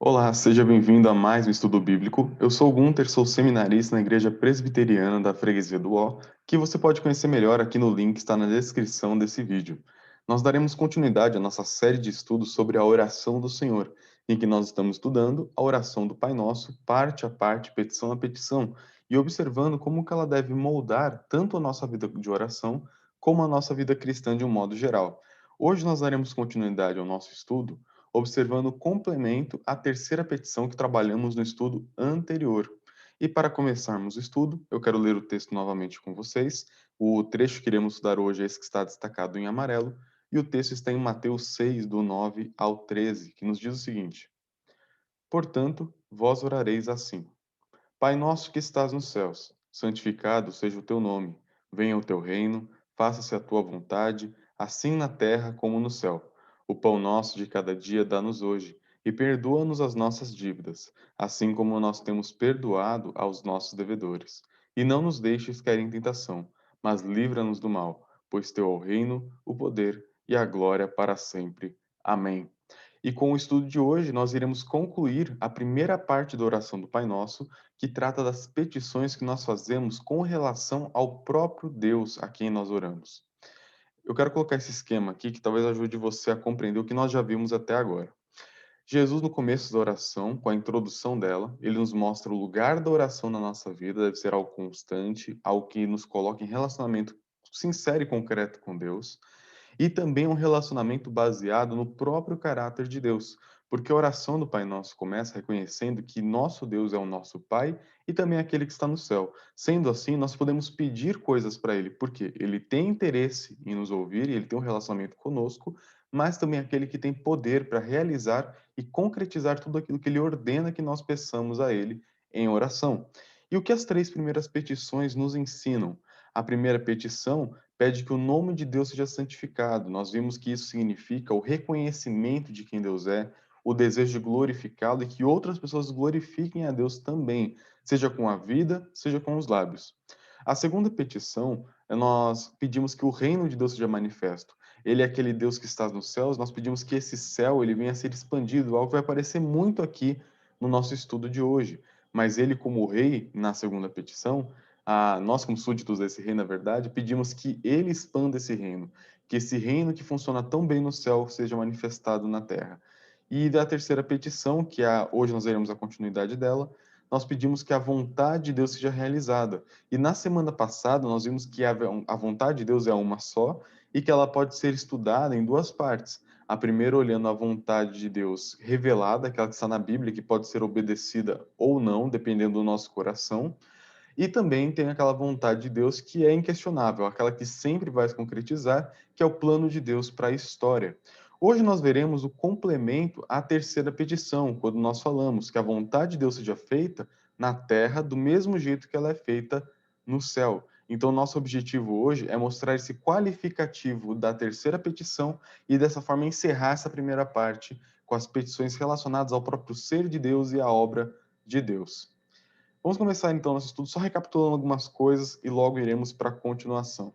Olá, seja bem-vindo a mais um estudo bíblico. Eu sou o Gunter, sou seminarista na Igreja Presbiteriana da Freguesia do Ó, que você pode conhecer melhor aqui no link que está na descrição desse vídeo. Nós daremos continuidade à nossa série de estudos sobre a oração do Senhor, em que nós estamos estudando a oração do Pai Nosso, parte a parte, petição a petição, e observando como que ela deve moldar tanto a nossa vida de oração, como a nossa vida cristã de um modo geral. Hoje nós daremos continuidade ao nosso estudo observando o complemento à terceira petição que trabalhamos no estudo anterior. E para começarmos o estudo, eu quero ler o texto novamente com vocês. O trecho que iremos estudar hoje é esse que está destacado em amarelo, e o texto está em Mateus 6, do 9 ao 13, que nos diz o seguinte: Portanto, vós orareis assim: Pai nosso que estás nos céus, santificado seja o teu nome. Venha o teu reino, faça-se a tua vontade, assim na terra como no céu. O pão nosso de cada dia dá-nos hoje, e perdoa-nos as nossas dívidas, assim como nós temos perdoado aos nossos devedores. E não nos deixes cair em tentação, mas livra-nos do mal, pois teu é o reino, o poder e a glória para sempre. Amém. E com o estudo de hoje, nós iremos concluir a primeira parte da oração do Pai Nosso, que trata das petições que nós fazemos com relação ao próprio Deus a quem nós oramos. Eu quero colocar esse esquema aqui que talvez ajude você a compreender o que nós já vimos até agora. Jesus, no começo da oração, com a introdução dela, ele nos mostra o lugar da oração na nossa vida, deve ser algo constante, algo que nos coloca em relacionamento sincero e concreto com Deus e também um relacionamento baseado no próprio caráter de Deus, porque a oração do Pai Nosso começa reconhecendo que nosso Deus é o nosso Pai e também aquele que está no céu. Sendo assim, nós podemos pedir coisas para Ele, porque Ele tem interesse em nos ouvir e Ele tem um relacionamento conosco, mas também aquele que tem poder para realizar e concretizar tudo aquilo que Ele ordena que nós peçamos a Ele em oração. E o que as três primeiras petições nos ensinam? A primeira petição pede que o nome de Deus seja santificado. Nós vimos que isso significa o reconhecimento de quem Deus é, o desejo de glorificá-lo e que outras pessoas glorifiquem a Deus também, seja com a vida, seja com os lábios. A segunda petição, nós pedimos que o reino de Deus seja manifesto. Ele é aquele Deus que está nos céus, nós pedimos que esse céu ele venha a ser expandido, algo que vai aparecer muito aqui no nosso estudo de hoje. Mas ele, como rei, na segunda petição, nós, como súditos desse reino, na verdade, pedimos que ele expanda esse reino, que esse reino que funciona tão bem no céu seja manifestado na terra. E da terceira petição, hoje nós veremos a continuidade dela, nós pedimos que a vontade de Deus seja realizada. E na semana passada nós vimos que a vontade de Deus é uma só e que ela pode ser estudada em duas partes. A primeira, olhando a vontade de Deus revelada, aquela que está na Bíblia, que pode ser obedecida ou não, dependendo do nosso coração. E também tem aquela vontade de Deus que é inquestionável, aquela que sempre vai se concretizar, que é o plano de Deus para a história. Hoje nós veremos o complemento à terceira petição, quando nós falamos que a vontade de Deus seja feita na terra do mesmo jeito que ela é feita no céu. Então, nosso objetivo hoje é mostrar esse qualificativo da terceira petição e dessa forma encerrar essa primeira parte com as petições relacionadas ao próprio ser de Deus e à obra de Deus. Vamos começar então nosso estudo só recapitulando algumas coisas e logo iremos para a continuação.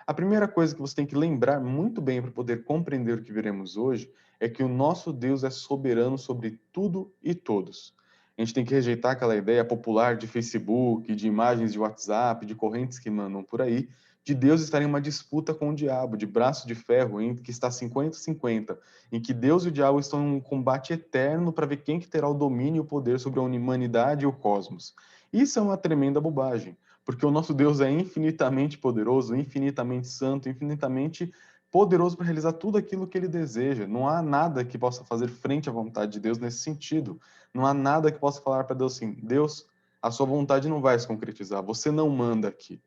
A primeira coisa que você tem que lembrar muito bem para poder compreender o que veremos hoje é que o nosso Deus é soberano sobre tudo e todos. A gente tem que rejeitar aquela ideia popular de Facebook, de imagens de WhatsApp, de correntes que mandam por aí, de Deus estar em uma disputa com o diabo, de braço de ferro, em que está 50-50, em que Deus e o diabo estão em um combate eterno para ver quem que terá o domínio e o poder sobre a humanidade e o cosmos. Isso é uma tremenda bobagem, porque o nosso Deus é infinitamente poderoso, infinitamente santo, infinitamente poderoso para realizar tudo aquilo que ele deseja. Não há nada que possa fazer frente à vontade de Deus nesse sentido. Não há nada que possa falar para Deus assim: Deus, a sua vontade não vai se concretizar, você não manda aqui.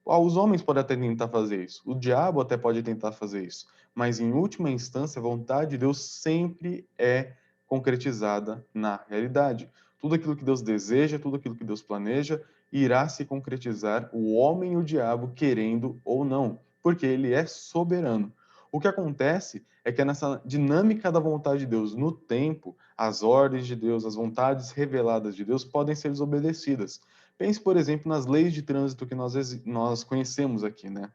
Os homens podem até tentar fazer isso, o diabo até pode tentar fazer isso, mas em última instância, a vontade de Deus sempre é concretizada na realidade. Tudo aquilo que Deus deseja, tudo aquilo que Deus planeja, irá se concretizar, o homem e o diabo querendo ou não, porque ele é soberano. O que acontece é que nessa dinâmica da vontade de Deus no tempo, as ordens de Deus, as vontades reveladas de Deus podem ser desobedecidas. Pense, por exemplo, nas leis de trânsito que nós conhecemos aqui, né?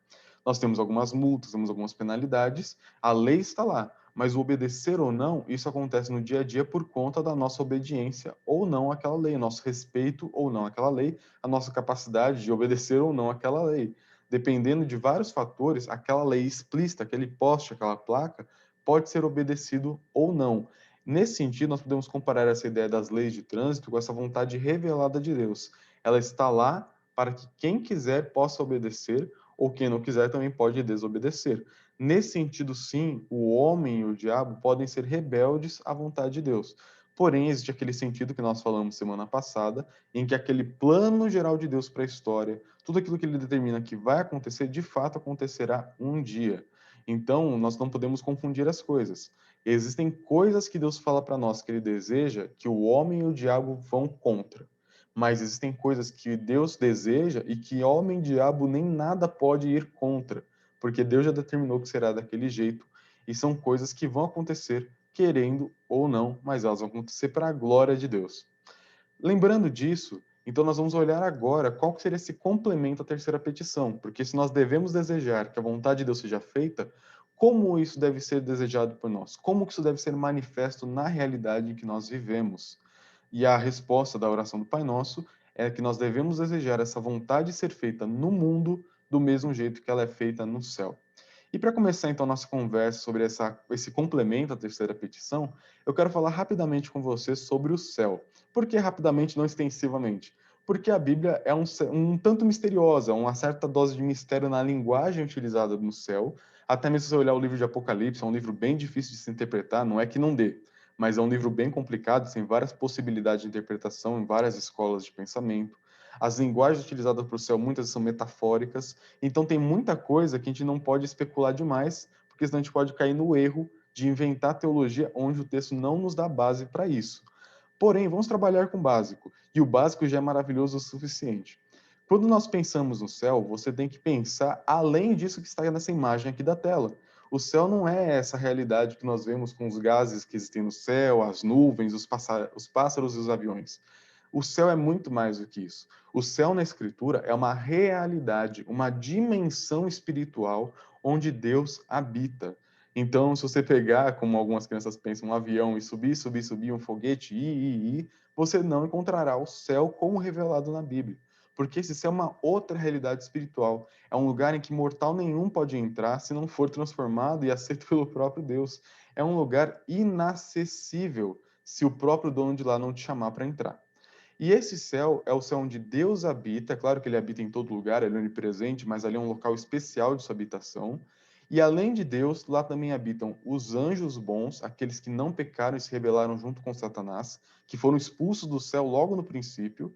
Nós temos algumas multas, temos algumas penalidades, a lei está lá, mas o obedecer ou não, isso acontece no dia a dia por conta da nossa obediência ou não àquela lei, nosso respeito ou não àquela lei, a nossa capacidade de obedecer ou não àquela lei. Dependendo de vários fatores, aquela lei explícita, aquele poste, aquela placa, pode ser obedecido ou não. Nesse sentido, nós podemos comparar essa ideia das leis de trânsito com essa vontade revelada de Deus. Ela está lá para que quem quiser possa obedecer, ou quem não quiser também pode desobedecer. Nesse sentido, sim, o homem e o diabo podem ser rebeldes à vontade de Deus. Porém, existe aquele sentido que nós falamos semana passada, em que aquele plano geral de Deus para a história, tudo aquilo que ele determina que vai acontecer, de fato acontecerá um dia. Então, nós não podemos confundir as coisas. Existem coisas que Deus fala para nós que ele deseja que o homem e o diabo vão contra. Mas existem coisas que Deus deseja e que homem e diabo nem nada pode ir contra, porque Deus já determinou que será daquele jeito, e são coisas que vão acontecer, querendo ou não, mas elas vão acontecer para a glória de Deus. Lembrando disso, então nós vamos olhar agora qual seria esse complemento à terceira petição, porque se nós devemos desejar que a vontade de Deus seja feita, como isso deve ser desejado por nós? Como que isso deve ser manifesto na realidade em que nós vivemos? E a resposta da oração do Pai Nosso é que nós devemos desejar essa vontade ser feita no mundo do mesmo jeito que ela é feita no céu. E para começar então nossa conversa sobre esse complemento à terceira petição, eu quero falar rapidamente com você sobre o céu. Por que rapidamente, não extensivamente? Porque a Bíblia é um tanto misteriosa, uma certa dose de mistério na linguagem utilizada no céu. Até mesmo se você olhar o livro de Apocalipse, é um livro bem difícil de se interpretar, não é que não dê, mas é um livro bem complicado, tem várias possibilidades de interpretação em várias escolas de pensamento. As linguagens utilizadas para o céu muitas são metafóricas, então tem muita coisa que a gente não pode especular demais, porque senão a gente pode cair no erro de inventar teologia onde o texto não nos dá base para isso. Porém, vamos trabalhar com o básico, e o básico já é maravilhoso o suficiente. Quando nós pensamos no céu, você tem que pensar além disso que está nessa imagem aqui da tela. O céu não é essa realidade que nós vemos com os gases que existem no céu, as nuvens, os pássaros e os aviões. O céu é muito mais do que isso. O céu na Escritura é uma realidade, uma dimensão espiritual onde Deus habita. Então, se você pegar, como algumas crianças pensam, um avião e subir, subir, subir, um foguete, ir, você não encontrará o céu como revelado na Bíblia. Porque esse céu é uma outra realidade espiritual. É um lugar em que mortal nenhum pode entrar se não for transformado e aceito pelo próprio Deus. É um lugar inacessível se o próprio dono de lá não te chamar para entrar. E esse céu é o céu onde Deus habita. É claro que ele habita em todo lugar, ele é onipresente, mas ali é um local especial de sua habitação. E além de Deus, lá também habitam os anjos bons, aqueles que não pecaram e se rebelaram junto com Satanás, que foram expulsos do céu logo no princípio.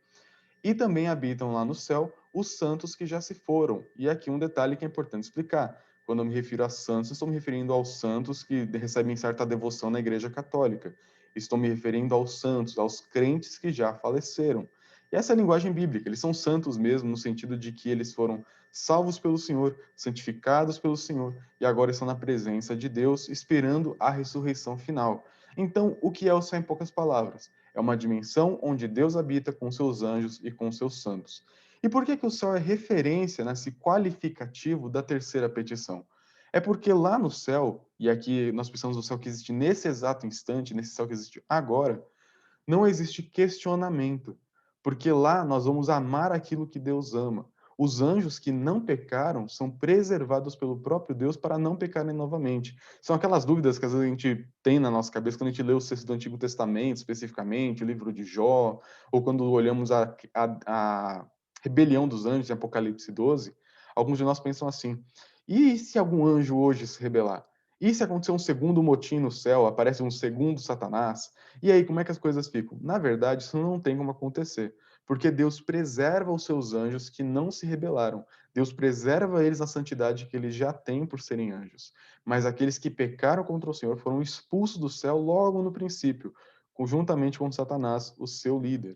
E também habitam lá no céu os santos que já se foram. E aqui um detalhe que é importante explicar. Quando eu me refiro a santos, estou me referindo aos santos que recebem certa devoção na Igreja Católica. Estou me referindo aos santos, aos crentes que já faleceram. E essa é a linguagem bíblica. Eles são santos mesmo, no sentido de que eles foram salvos pelo Senhor, santificados pelo Senhor, e agora estão na presença de Deus, esperando a ressurreição final. Então, o que é o céu em poucas palavras? É uma dimensão onde Deus habita com seus anjos e com seus santos. E por que o céu é referência nesse qualificativo da terceira petição? É porque lá no céu, e aqui nós pensamos no céu que existe nesse exato instante, nesse céu que existe agora, não existe questionamento, porque lá nós vamos amar aquilo que Deus ama. Os anjos que não pecaram são preservados pelo próprio Deus para não pecarem novamente. São aquelas dúvidas que às vezes a gente tem na nossa cabeça quando a gente lê os textos do Antigo Testamento, especificamente, o livro de Jó, ou quando olhamos a rebelião dos anjos em Apocalipse 12. Alguns de nós pensam assim: e se algum anjo hoje se rebelar? E se acontecer um segundo motim no céu, aparece um segundo Satanás? E aí, como é que as coisas ficam? Na verdade, isso não tem como acontecer, porque Deus preserva os seus anjos que não se rebelaram. Deus preserva eles na santidade que eles já têm por serem anjos. Mas aqueles que pecaram contra o Senhor foram expulsos do céu logo no princípio, conjuntamente com Satanás, o seu líder.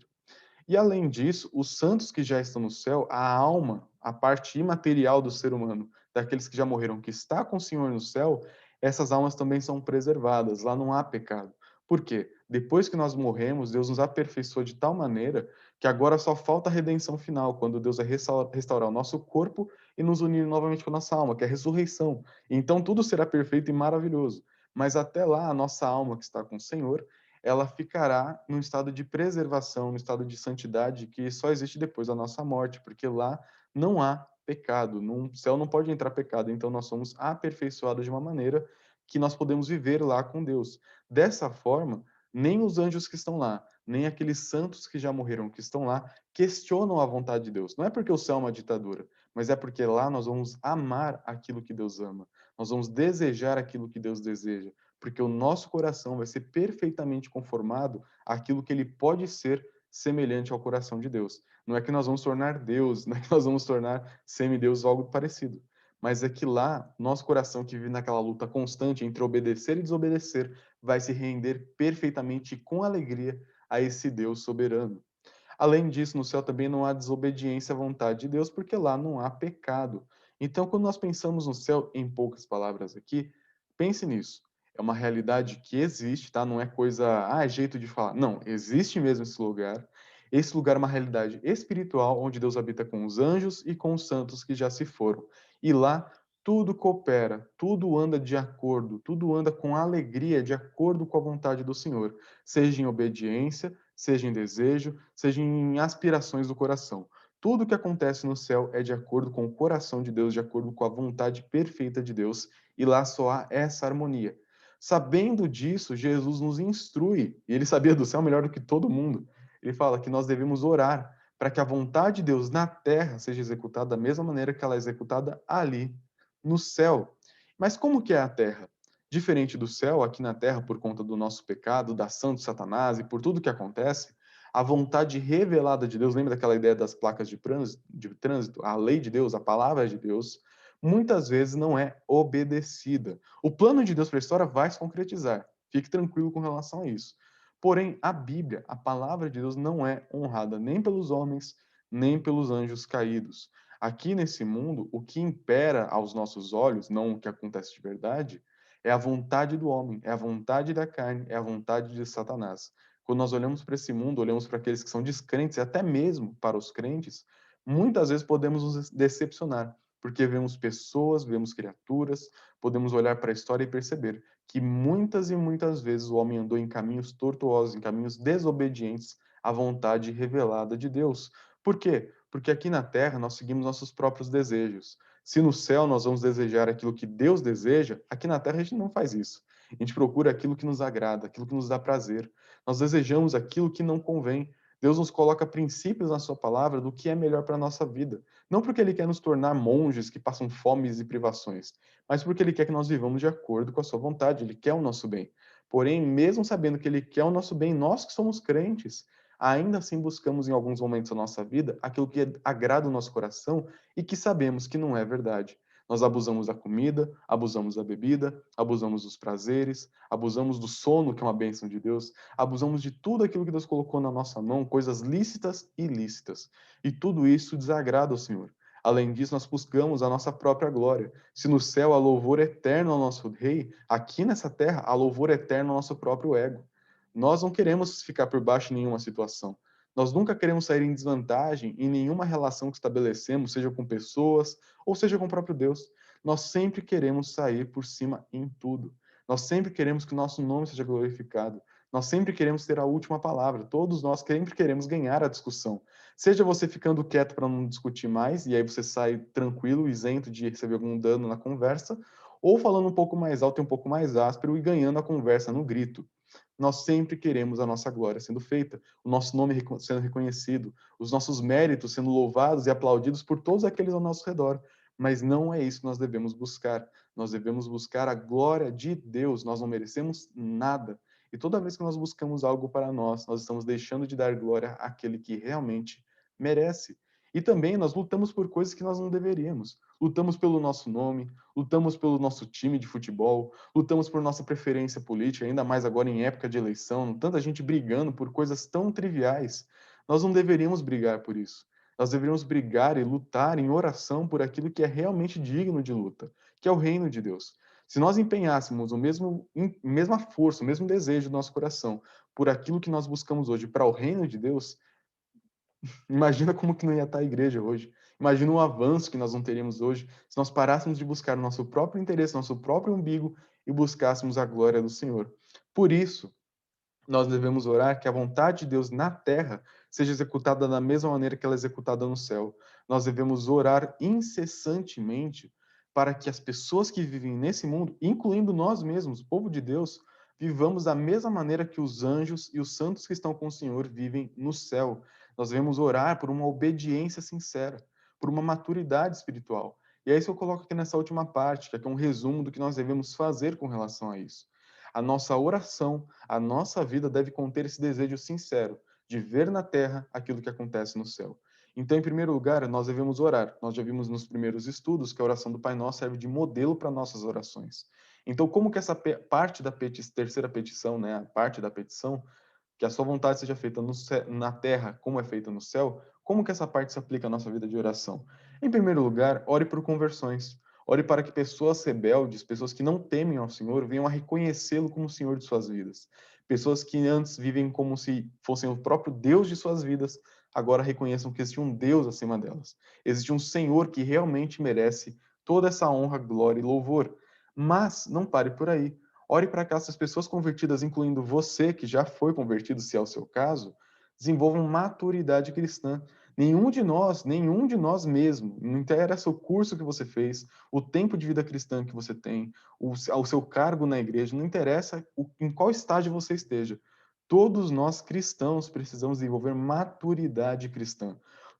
E além disso, os santos que já estão no céu, a alma, a parte imaterial do ser humano, daqueles que já morreram, que está com o Senhor no céu, essas almas também são preservadas, lá não há pecado. Por quê? Depois que nós morremos, Deus nos aperfeiçoou de tal maneira que agora só falta a redenção final, quando Deus vai restaurar o nosso corpo e nos unir novamente com a nossa alma, que é a ressurreição. Então tudo será perfeito e maravilhoso. mas até lá a nossa alma que está com o Senhor, ela ficará num estado de preservação, no estado de santidade que só existe depois da nossa morte, porque lá não há pecado, no céu não pode entrar pecado, então nós somos aperfeiçoados de uma maneira que nós podemos viver lá com Deus. Dessa forma, nem os anjos que estão lá, nem aqueles santos que já morreram que estão lá, questionam a vontade de Deus. Não é porque o céu é uma ditadura, mas é porque lá nós vamos amar aquilo que Deus ama. Nós vamos desejar aquilo que Deus deseja, porque o nosso coração vai ser perfeitamente conformado àquilo que ele pode ser semelhante ao coração de Deus. Não é que nós vamos tornar Deus, não é que nós vamos tornar semideus ou algo parecido, mas é que lá, nosso coração que vive naquela luta constante entre obedecer e desobedecer, vai se render perfeitamente e com alegria a esse Deus soberano. Além disso, no céu também não há desobediência à vontade de Deus, porque lá não há pecado. Então, quando nós pensamos no céu, em poucas palavras aqui, pense nisso. É uma realidade que existe, tá? Não é coisa, é jeito de falar. Não, existe mesmo esse lugar. Esse lugar é uma realidade espiritual onde Deus habita com os anjos e com os santos que já se foram. E lá tudo coopera, tudo anda de acordo, tudo anda com alegria, de acordo com a vontade do Senhor, seja em obediência, seja em desejo, seja em aspirações do coração. Tudo que acontece no céu é de acordo com o coração de Deus, de acordo com a vontade perfeita de Deus, e lá só há essa harmonia. Sabendo disso, Jesus nos instrui, e ele sabia do céu melhor do que todo mundo. Ele fala que nós devemos orar para que a vontade de Deus na terra seja executada da mesma maneira que ela é executada ali no céu. Mas como que é a terra? Diferente do céu, aqui na terra, por conta do nosso pecado, da ação de Satanás e por tudo que acontece, a vontade revelada de Deus, lembra daquela ideia das placas de trânsito? A lei de Deus, a palavra de Deus, muitas vezes não é obedecida. O plano de Deus para a história vai se concretizar. Fique tranquilo com relação a isso. Porém, a Bíblia, a palavra de Deus, não é honrada nem pelos homens, nem pelos anjos caídos. Aqui nesse mundo, o que impera aos nossos olhos, não o que acontece de verdade, é a vontade do homem, é a vontade da carne, é a vontade de Satanás. Quando nós olhamos para esse mundo, olhamos para aqueles que são descrentes, e até mesmo para os crentes, muitas vezes podemos nos decepcionar, porque vemos pessoas, vemos criaturas, podemos olhar para a história e perceber que muitas e muitas vezes o homem andou em caminhos tortuosos, em caminhos desobedientes à vontade revelada de Deus. Por quê? Porque aqui na terra nós seguimos nossos próprios desejos. Se no céu nós vamos desejar aquilo que Deus deseja, aqui na terra a gente não faz isso. A gente procura aquilo que nos agrada, aquilo que nos dá prazer. Nós desejamos aquilo que não convém. Deus nos coloca princípios na sua palavra do que é melhor para a nossa vida. Não porque ele quer nos tornar monges que passam fomes e privações, mas porque ele quer que nós vivamos de acordo com a sua vontade, ele quer o nosso bem. Porém, mesmo sabendo que ele quer o nosso bem, nós que somos crentes, ainda assim buscamos em alguns momentos da nossa vida aquilo que agrada o nosso coração e que sabemos que não é verdade. Nós abusamos da comida, abusamos da bebida, abusamos dos prazeres, abusamos do sono, que é uma bênção de Deus, abusamos de tudo aquilo que Deus colocou na nossa mão, coisas lícitas e ilícitas. E tudo isso desagrada ao Senhor. Além disso, nós buscamos a nossa própria glória. Se no céu há louvor eterno ao nosso Rei, aqui nessa terra há louvor eterno ao nosso próprio ego. Nós não queremos ficar por baixo em nenhuma situação. Nós nunca queremos sair em desvantagem em nenhuma relação que estabelecemos, seja com pessoas ou seja com o próprio Deus. Nós sempre queremos sair por cima em tudo. Nós sempre queremos que o nosso nome seja glorificado. Nós sempre queremos ter a última palavra. Todos nós sempre queremos ganhar a discussão. Seja você ficando quieto para não discutir mais, e aí você sai tranquilo, isento de receber algum dano na conversa, ou falando um pouco mais alto e um pouco mais áspero e ganhando a conversa no grito. Nós sempre queremos a nossa glória sendo feita, o nosso nome sendo reconhecido, os nossos méritos sendo louvados e aplaudidos por todos aqueles ao nosso redor. Mas não é isso que nós devemos buscar. Nós devemos buscar a glória de Deus. Nós não merecemos nada. E toda vez que nós buscamos algo para nós estamos deixando de dar glória àquele que realmente merece. E também nós lutamos por coisas que nós não deveríamos. Lutamos pelo nosso nome, lutamos pelo nosso time de futebol, lutamos por nossa preferência política, ainda mais agora em época de eleição, tanta gente brigando por coisas tão triviais. Nós não deveríamos brigar por isso. Nós deveríamos brigar e lutar em oração por aquilo que é realmente digno de luta, que é o reino de Deus. Se nós empenhássemos mesma força, o mesmo desejo do nosso coração por aquilo que nós buscamos hoje para o reino de Deus, imagina como que não ia estar a igreja hoje. Imagina o avanço que nós não teríamos hoje se nós parássemos de buscar o nosso próprio interesse, nosso próprio umbigo e buscássemos a glória do Senhor. Por isso, nós devemos orar que a vontade de Deus na terra seja executada da mesma maneira que ela é executada no céu. Nós devemos orar incessantemente para que as pessoas que vivem nesse mundo, incluindo nós mesmos, o povo de Deus, vivamos da mesma maneira que os anjos e os santos que estão com o Senhor vivem no céu. Nós devemos orar por uma obediência sincera, por uma maturidade espiritual. E é isso que eu coloco aqui nessa última parte, que é um resumo do que nós devemos fazer com relação a isso. A nossa oração, a nossa vida deve conter esse desejo sincero de ver na terra aquilo que acontece no céu. Então, em primeiro lugar, nós devemos orar. Nós já vimos nos primeiros estudos que a oração do Pai Nosso serve de modelo para nossas orações. Então, como que essa parte da terceira petição, né, a parte da petição, que a sua vontade seja feita na terra como é feita no céu, como que essa parte se aplica à nossa vida de oração? Em primeiro lugar, ore por conversões. Ore para que pessoas rebeldes, pessoas que não temem ao Senhor, venham a reconhecê-lo como o Senhor de suas vidas. Pessoas que antes vivem como se fossem o próprio Deus de suas vidas, agora reconheçam que existe um Deus acima delas. Existe um Senhor que realmente merece toda essa honra, glória e louvor. Mas não pare por aí. Ore para que essas pessoas convertidas, incluindo você, que já foi convertido, se é o seu caso, desenvolvam maturidade cristã. Nenhum de nós mesmo, não interessa o curso que você fez, o tempo de vida cristã que você tem, o seu cargo na igreja, não interessa em qual estágio você esteja. Todos nós cristãos precisamos desenvolver maturidade cristã.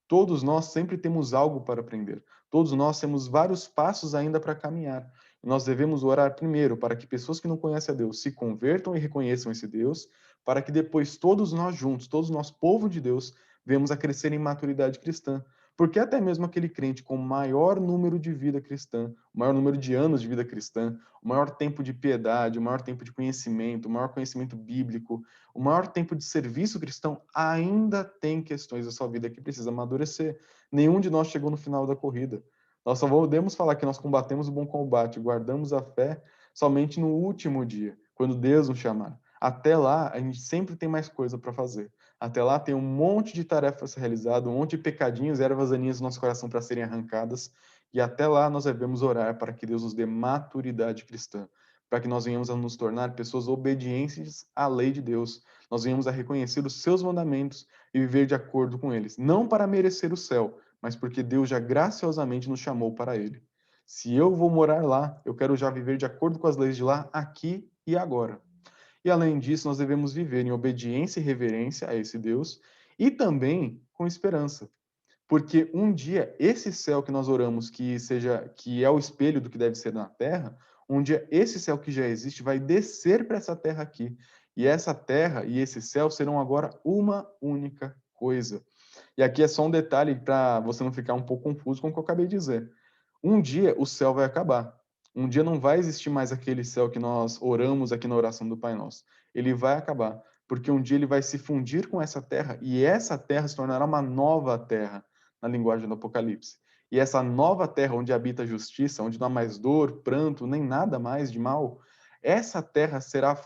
Todos nós sempre temos algo para aprender. Todos nós temos vários passos ainda para caminhar. Nós devemos orar primeiro para que pessoas que não conhecem a Deus se convertam e reconheçam esse Deus, para que depois todos nós juntos, todos nós, povo de Deus, venhamos a crescer em maturidade cristã. Porque até mesmo aquele crente com maior número de vida cristã, o maior número de anos de vida cristã, o maior tempo de piedade, o maior tempo de conhecimento, o maior conhecimento bíblico, o maior tempo de serviço cristão, ainda tem questões da sua vida que precisa amadurecer. Nenhum de nós chegou no final da corrida. Nós só podemos falar que nós combatemos o bom combate, guardamos a fé somente no último dia, quando Deus nos chamar. Até lá, a gente sempre tem mais coisa para fazer. Até lá tem um monte de tarefas a ser realizado, um monte de pecadinhos, ervas daninhas do nosso coração para serem arrancadas. E até lá nós devemos orar para que Deus nos dê maturidade cristã, para que nós venhamos a nos tornar pessoas obedientes à lei de Deus. Nós venhamos a reconhecer os seus mandamentos e viver de acordo com eles, não para merecer o céu, mas porque Deus já graciosamente nos chamou para ele. Se eu vou morar lá, eu quero já viver de acordo com as leis de lá, aqui e agora. E além disso, nós devemos viver em obediência e reverência a esse Deus e também com esperança. Porque um dia esse céu que nós oramos que é o espelho do que deve ser na terra, um dia esse céu que já existe vai descer para essa terra aqui. E essa terra e esse céu serão agora uma única coisa. E aqui é só um detalhe para você não ficar um pouco confuso com o que eu acabei de dizer. Um dia o céu vai acabar. Um dia não vai existir mais aquele céu que nós oramos aqui na oração do Pai Nosso. Ele vai acabar, porque um dia ele vai se fundir com essa terra e essa terra se tornará uma nova terra, na linguagem do Apocalipse. E essa nova terra onde habita a justiça, onde não há mais dor, pranto, nem nada mais de mal, essa terra será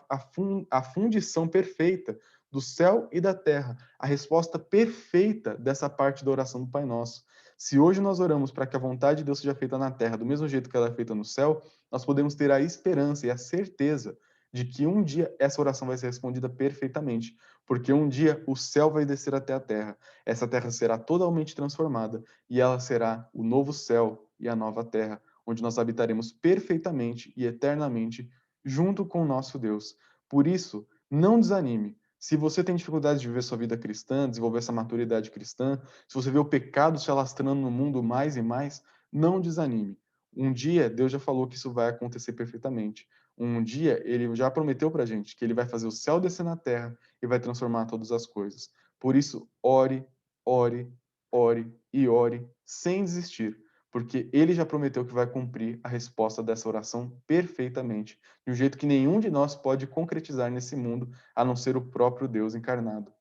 a fundição perfeita do céu e da terra, a resposta perfeita dessa parte da oração do Pai Nosso. Se hoje nós oramos para que a vontade de Deus seja feita na terra do mesmo jeito que ela é feita no céu, nós podemos ter a esperança e a certeza de que um dia essa oração vai ser respondida perfeitamente, porque um dia o céu vai descer até a terra. Essa terra será totalmente transformada e ela será o novo céu e a nova terra, onde nós habitaremos perfeitamente e eternamente junto com o nosso Deus. Por isso, não desanime. Se você tem dificuldade de viver sua vida cristã, desenvolver essa maturidade cristã, se você vê o pecado se alastrando no mundo mais e mais, não desanime. Um dia, Deus já falou que isso vai acontecer perfeitamente. Um dia, Ele já prometeu para a gente que Ele vai fazer o céu descer na terra e vai transformar todas as coisas. Por isso, ore, ore, ore e ore sem desistir, porque Ele já prometeu que vai cumprir a resposta dessa oração perfeitamente, de um jeito que nenhum de nós pode concretizar nesse mundo, a não ser o próprio Deus encarnado.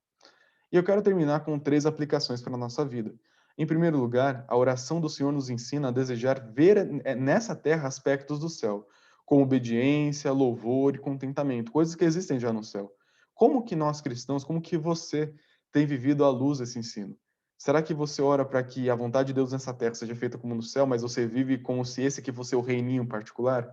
E eu quero terminar com três aplicações para a nossa vida. Em primeiro lugar, a oração do Senhor nos ensina a desejar ver nessa terra aspectos do céu, como obediência, louvor e contentamento, coisas que existem já no céu. Como que nós cristãos, como que você tem vivido à luz desse ensino? Será que você ora para que a vontade de Deus nessa terra seja feita como no céu, mas você vive como se esse aqui fosse o reininho particular?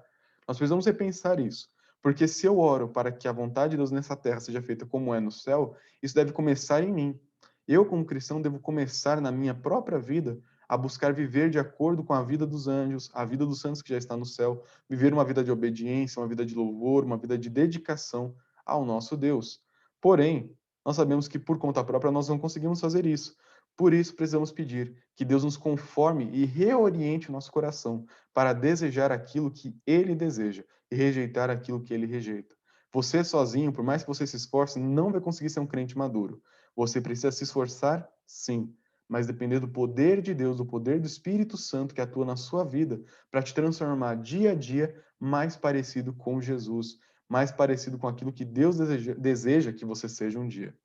Nós precisamos repensar isso, porque se eu oro para que a vontade de Deus nessa terra seja feita como é no céu, isso deve começar em mim. Eu, como cristão, devo começar na minha própria vida a buscar viver de acordo com a vida dos anjos, a vida dos santos que já está no céu, viver uma vida de obediência, uma vida de louvor, uma vida de dedicação ao nosso Deus. Porém, nós sabemos que por conta própria nós não conseguimos fazer isso. Por isso, precisamos pedir que Deus nos conforme e reoriente o nosso coração para desejar aquilo que Ele deseja e rejeitar aquilo que Ele rejeita. Você sozinho, por mais que você se esforce, não vai conseguir ser um crente maduro. Você precisa se esforçar, sim, mas depender do poder de Deus, do poder do Espírito Santo que atua na sua vida para te transformar dia a dia mais parecido com Jesus, mais parecido com aquilo que Deus deseja que você seja um dia.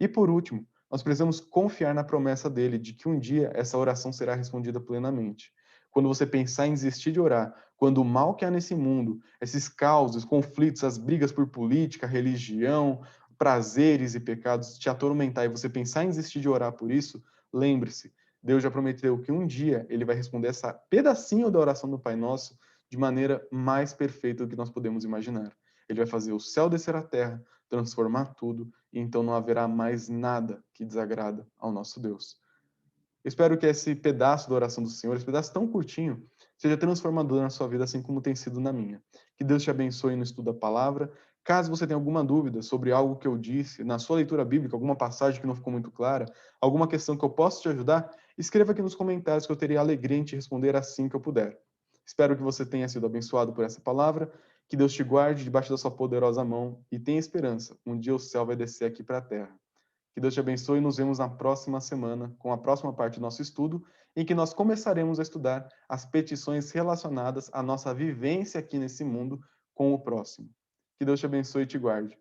E por último, nós precisamos confiar na promessa dele de que um dia essa oração será respondida plenamente. Quando você pensar em desistir de orar, quando o mal que há nesse mundo, esses causos, conflitos, as brigas por política, religião, prazeres e pecados te atormentar e você pensar em desistir de orar por isso, lembre-se, Deus já prometeu que um dia ele vai responder essa pedacinho da oração do Pai Nosso de maneira mais perfeita do que nós podemos imaginar. Ele vai fazer o céu descer à terra, transformar tudo, e então não haverá mais nada que desagrada ao nosso Deus. Espero que esse pedaço da oração do Senhor, esse pedaço tão curtinho, seja transformador na sua vida, assim como tem sido na minha. Que Deus te abençoe no estudo da palavra. Caso você tenha alguma dúvida sobre algo que eu disse, na sua leitura bíblica, alguma passagem que não ficou muito clara, alguma questão que eu possa te ajudar, escreva aqui nos comentários que eu terei alegria em te responder assim que eu puder. Espero que você tenha sido abençoado por essa palavra, que Deus te guarde debaixo da sua poderosa mão e tenha esperança. Um dia o céu vai descer aqui para a terra. Que Deus te abençoe e nos vemos na próxima semana com a próxima parte do nosso estudo, em que nós começaremos a estudar as petições relacionadas à nossa vivência aqui nesse mundo com o próximo. Que Deus te abençoe e te guarde.